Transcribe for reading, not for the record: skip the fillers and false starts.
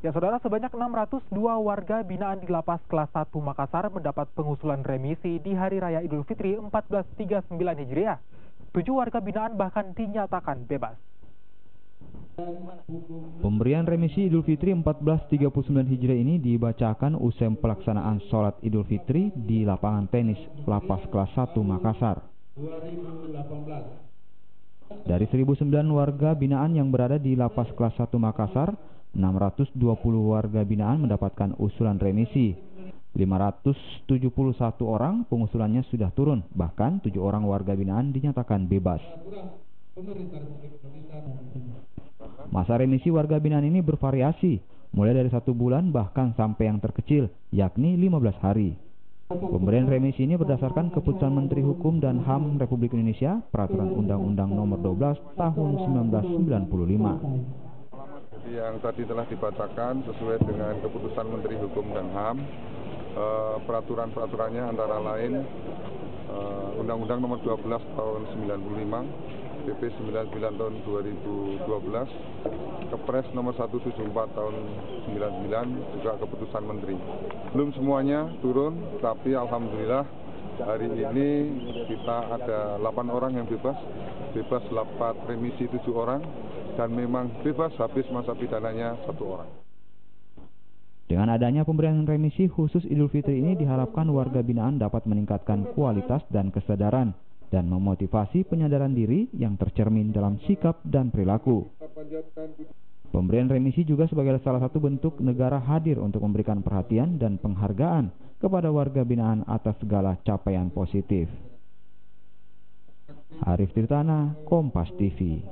Ya saudara, sebanyak 602 warga binaan di Lapas Kelas 1 Makassar mendapat pengusulan remisi di Hari Raya Idul Fitri 1439 Hijriah. 7 warga binaan bahkan dinyatakan bebas. Pemberian remisi Idul Fitri 1439 Hijriah ini dibacakan usai pelaksanaan sholat Idul Fitri di lapangan tenis Lapas Kelas 1 Makassar. Dari 1.009 warga binaan yang berada di Lapas Kelas 1 Makassar, 620 warga binaan mendapatkan usulan remisi. 571 orang pengusulannya sudah turun, bahkan 7 orang warga binaan dinyatakan bebas. Masa remisi warga binaan ini bervariasi, mulai dari 1 bulan bahkan sampai yang terkecil, yakni 15 hari. Pemberian remisi ini berdasarkan keputusan Menteri Hukum dan HAM Republik Indonesia, Peraturan Undang-Undang Nomor 12 Tahun 1995. Yang tadi telah dibacakan sesuai dengan keputusan Menteri Hukum dan HAM, peraturan-peraturannya antara lain Undang-Undang Nomor 12 Tahun 95, PP 99 Tahun 2012, Kepres Nomor 174 Tahun 99, juga keputusan Menteri. Belum semuanya turun, tapi alhamdulillah hari ini kita ada 8 orang yang bebas dapat remisi 7 orang, dan memang bebas habis masa pidananya 1 orang. Dengan adanya pemberian remisi khusus Idul Fitri ini diharapkan warga binaan dapat meningkatkan kualitas dan kesadaran dan memotivasi penyadaran diri yang tercermin dalam sikap dan perilaku. Pemberian remisi juga sebagai salah satu bentuk negara hadir untuk memberikan perhatian dan penghargaan kepada warga binaan atas segala capaian positif. Arif Tirtana, Kompas TV.